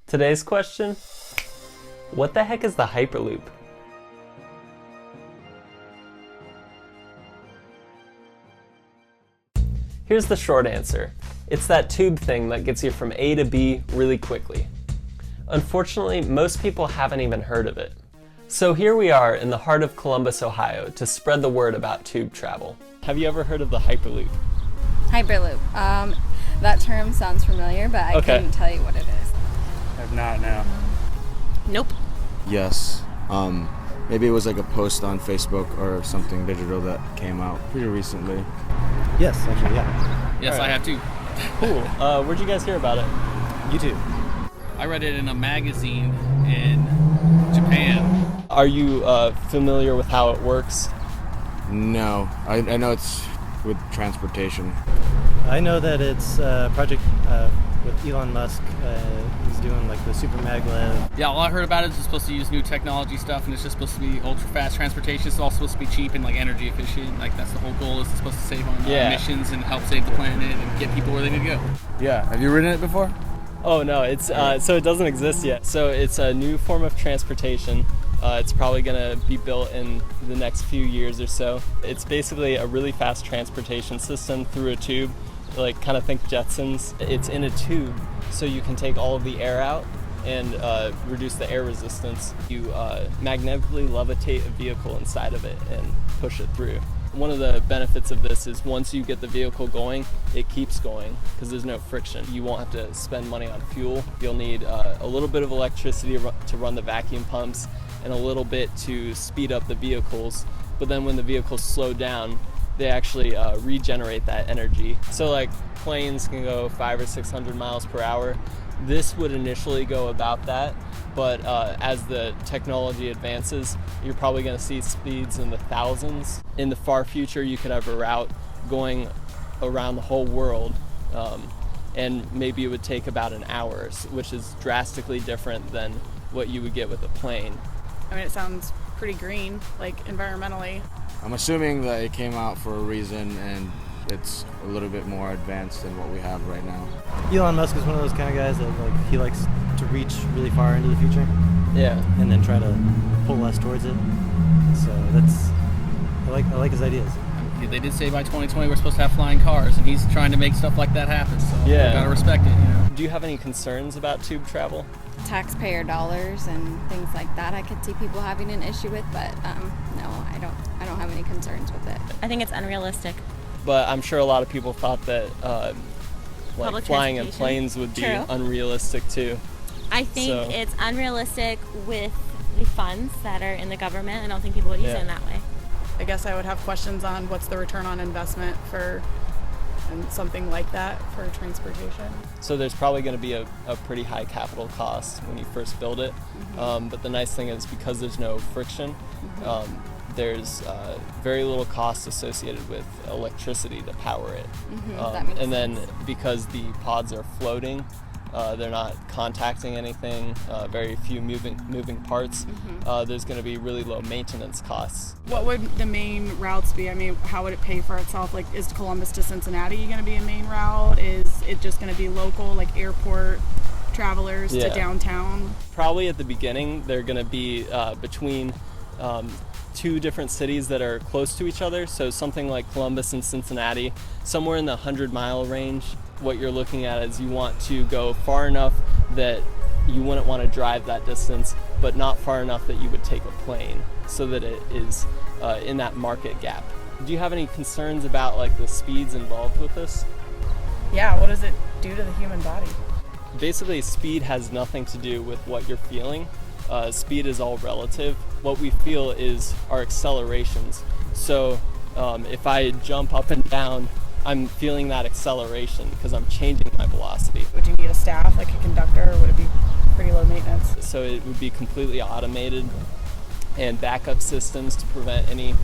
Today's question: what the heck is the Hyperloop? Here's the short answer. It's that tube thing that gets you from A to B really quickly. Unfortunately, most people haven't even heard of it. So here we are in the heart of Columbus, Ohio, to spread the word about tube travel. Have you ever heard of the Hyperloop? Hyperloop. That term sounds familiar, but I couldn't tell you what it is. I have not now. Nope. Yes. Maybe it was like a post on Facebook or something digital that came out pretty recently. Yes, actually, yeah. Yes, I have too. Cool. Where'd you guys hear about it? YouTube. I read it in a magazine in Japan. Are you familiar with how it works? No, I know it's with transportation. I know that it's a project with Elon Musk. He's doing like the super maglev. Yeah, all I heard about it is it's supposed to use new technology stuff, and it's just supposed to be ultra fast transportation. It's all supposed to be cheap and like energy efficient. Like that's the whole goal. Is it's supposed to save on emissions and help save the planet and get people where they need to go. Yeah, have you ridden it before? Oh no, it's so it doesn't exist yet. So it's a new form of transportation. It's probably gonna be built in the next few years or so. It's basically a really fast transportation system through a tube. Like kind of think Jetsons. It's in a tube, so you can take all of the air out and reduce the air resistance. You magnetically levitate a vehicle inside of it and push it through. One of the benefits of this is once you get the vehicle going, it keeps going because there's no friction. You won't have to spend money on fuel. You'll need a little bit of electricity to run the vacuum pumps and a little bit to speed up the vehicles. But then when the vehicles slow down, they actually regenerate that energy. So like planes can go 500 or 600 miles per hour. This would initially go about that, but as the technology advances, you're probably gonna see speeds in the thousands. In the far future, you could have a route going around the whole world, and maybe it would take about an hour, which is drastically different than what you would get with a plane. I mean, it sounds pretty green, like environmentally. I'm assuming that it came out for a reason and it's a little bit more advanced than what we have right now. Elon Musk is one of those kind of guys that like he likes to reach really far into the future. Yeah. And then try to pull us towards it. So that's I like his ideas. They did say by 2020 we're supposed to have flying cars, and he's trying to make stuff like that happen. So we gotta respect it. You know. Do you have any concerns about tube travel? Taxpayer dollars and things like that I could see people having an issue with, but no, I don't have any concerns with it. I think it's unrealistic. But I'm sure a lot of people thought that like flying in planes would be unrealistic too. I think it's unrealistic with the funds that are in the government. I don't think people would use it in that way. I guess I would have questions on what's the return on investment for something like that for transportation. So there's probably going to be a pretty high capital cost when you first build it. But the nice thing is because there's no friction, there's very little cost associated with electricity to power it. And then because the pods are floating, they're not contacting anything, very few moving parts. There's going to be really low maintenance costs. What would the main routes be? I mean, how would it pay for itself? Like, is Columbus to Cincinnati going to be a main route? Is it just going to be local, like airport travelers to downtown? Probably at the beginning, they're going to be between two different cities that are close to each other. So something like Columbus and Cincinnati, somewhere in the 100-mile range. What you're looking at is you want to go far enough that you wouldn't want to drive that distance, but not far enough that you would take a plane, so that it is in that market gap. Do you have any concerns about like the speeds involved with this? Yeah, what does it do to the human body? Basically, speed has nothing to do with what you're feeling. Speed is all relative. What we feel is our accelerations. So if I jump up and down, I'm feeling that acceleration because I'm changing my velocity. Would you need a staff, like a conductor, or would it be pretty low maintenance? So it would be completely automated and backup systems to prevent any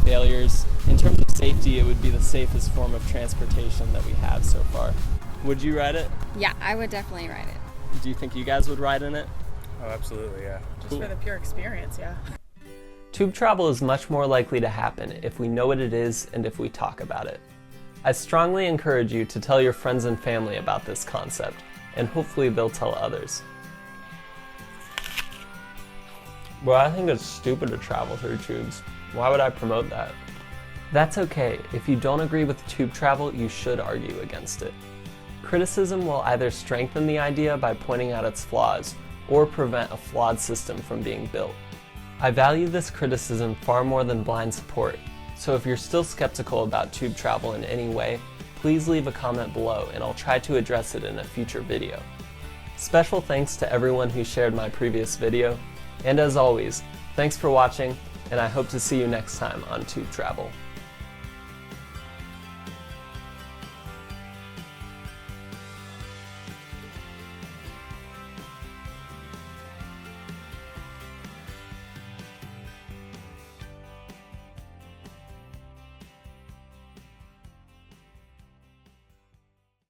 failures. In terms of safety, it would be the safest form of transportation that we have so far. Would you ride it? Yeah, I would definitely ride it. Do you think you guys would ride in it? Oh, absolutely, yeah. Just for the pure experience, yeah. Tube travel is much more likely to happen if we know what it is and if we talk about it. I strongly encourage you to tell your friends and family about this concept, and hopefully they'll tell others. Well, I think it's stupid to travel through tubes. Why would I promote that? That's okay. If you don't agree with tube travel, you should argue against it. Criticism will either strengthen the idea by pointing out its flaws, or prevent a flawed system from being built. I value this criticism far more than blind support, so if you're still skeptical about tube travel in any way, please leave a comment below and I'll try to address it in a future video. Special thanks to everyone who shared my previous video, and as always, thanks for watching, and I hope to see you next time on Tube Travel.